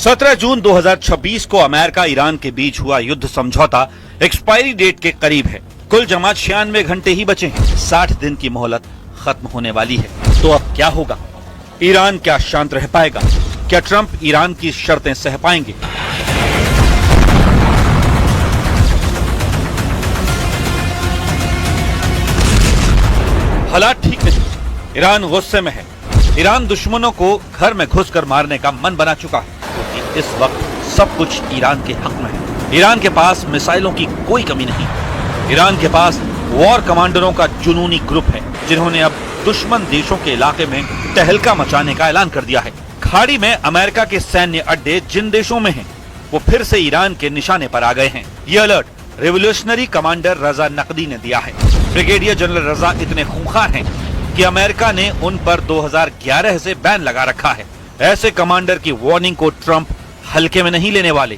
17 जून 2026 को America Iran के बीच हुआ युद्ध समझौता एक्सपायरी डेट के करीब है। कुल जमा 96 घंटे ही बचे हैं। 60 दिन की मोहलत खत्म होने वाली है। तो अब क्या होगा? ईरान क्या शांत रह पाएगा? क्या ट्रंप ईरान की शर्तें सह पाएंगे? हालात ठीक नहीं। ईरान गुस्से में है। ईरान दुश्मनों को घर में घुसकर मारने का मन बना चुका है, क्योंकि इस वक्त सब कुछ ईरान के हक में है। ईरान के पास मिसाइलों की कोई कमी नहीं। ईरान के पास वॉर कमांडरों का जुनूनी ग्रुप है, जिन्होंने अब दुश्मन देशों के इलाके में तहलका मचाने का ऐलान कर दिया है। खाड़ी में अमेरिका के सैन्य अड्डे जिन देशों में हैं, वो फिर से ईरान के निशाने पर आ गए हैं। ये अलर्ट रेवोल्यूशनरी कमांडर रजा नकदी ने दिया है। ब्रिगेडियर जनरल रजा इतने खूंखार हैं कि अमेरिका ने उन पर 2011 से बैन लगा रखा है। ऐसे कमांडर की वार्निंग को ट्रंप हल्के में नहीं लेने वाले।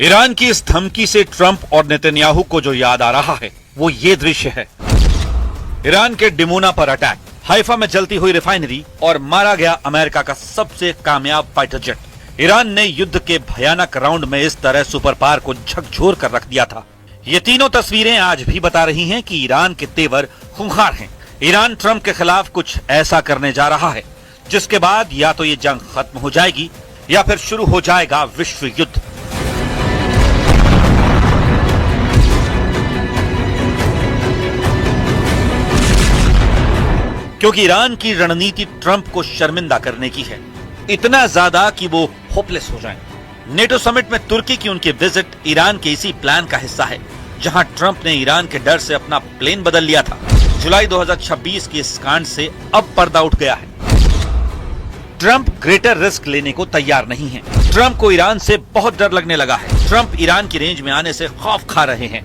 ईरान की इस धमकी से ट्रंप और नेतन्याहू को जो याद आ रहा है वो ये दृश्य है। ईरान के डिमोना पर अटैक, हाइफा में जलती हुई रिफाइनरी और मारा गया अमेरिका का सबसे कामयाब फाइटर जेट। ईरान ने युद्ध के भयानक राउंड में इस तरह सुपर पावर को झकझोर कर रख दिया था। ये तीनों तस्वीरें आज भी बता रही हैं कि ईरान के तेवर खूंखार हैं। ईरान ट्रंप के खिलाफ कुछ ऐसा करने जा रहा है जिसके बाद या तो ये जंग खत्म हो जाएगी या फिर शुरू हो जाएगा विश्व युद्ध। क्योंकि ईरान की रणनीति ट्रंप को शर्मिंदा करने की है, इतना ज्यादा कि वो होपलेस हो जाएं। नेटो समिट में तुर्की की उनकी विजिट ईरान के इसी प्लान का हिस्सा है, जहां ट्रंप ने ईरान के डर से अपना प्लेन बदल लिया था। जुलाई 2026 के इस कांड से अब पर्दा उठ गया है। ट्रंप ग्रेटर रिस्क लेने को तैयार नहीं है। ट्रंप को ईरान से बहुत डर लगने लगा है। ट्रंप ईरान की रेंज में आने से खौफ खा रहे हैं।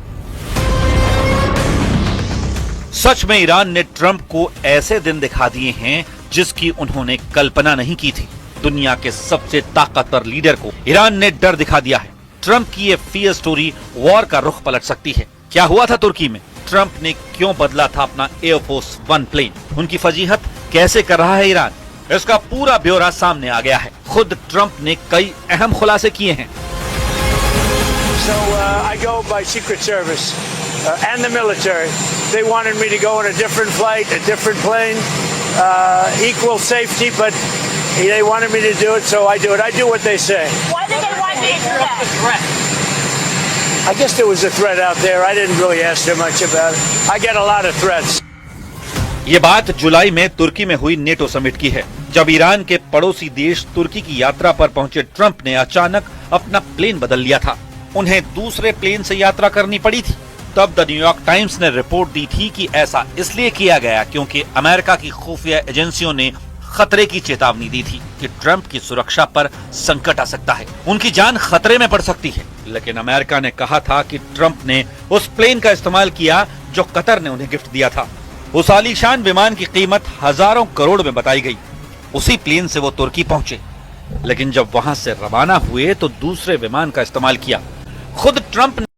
सच में ईरान ने ट्रंप को ऐसे दिन दिखा दिए हैं जिसकी उन्होंने कल्पना नहीं की थी। दुनिया के सबसे ताकतवर लीडर को ईरान ने डर दिखा दिया है। ट्रंप की ये फियर स्टोरी वॉर का रुख पलट सकती है। क्या हुआ था तुर्की में? ट्रंप ने क्यों बदला था अपना एयरफोर्स 1 प्लेन? उनकी फजीहत कैसे कर रहा है ईरान? इसका पूरा ब्यौरा सामने आ गया है। खुद ट्रंप ने कई अहम खुलासे किए हैं। So I go by Secret Service and the military. They wanted me to go on a different flight, a different plane, equal safety, but they wanted me to do it, so I do it. I do what they say. Why did they want you to do that? I guess there was a threat out there. I didn't really ask too much about it. I get a lot of threats. ये बात जुलाई में तुर्की में हुई NATO summit की है, जब Iran के पड़ोसी देश तुर्की की यात्रा पर पहुंचे ट्रंप ने अचानक अपना प्लेन बदल लिया था। उन्हें दूसरे प्लेन से यात्रा करनी पड़ी थी। तब द न्यूयॉर्क टाइम्स ने रिपोर्ट दी थी कि ऐसा इसलिए किया गया क्योंकि अमेरिका की खुफिया एजेंसियों ने खतरे की चेतावनी दी थी कि ट्रंप की सुरक्षा पर संकट आ सकता है, उनकी जान खतरे में पड़ सकती है। लेकिन अमेरिका ने कहा था कि ट्रंप ने उस प्लेन का इस्तेमाल किया जो कतर ने उन्हें गिफ्ट दिया था। उस आलीशान विमान की कीमत हजारों करोड़ में बताई गई। उसी प्लेन से वो तुर्की पहुंचे, लेकिन जब वहां से रवाना हुए तो दूसरे विमान का इस्तेमाल किया। खुद ट्रंप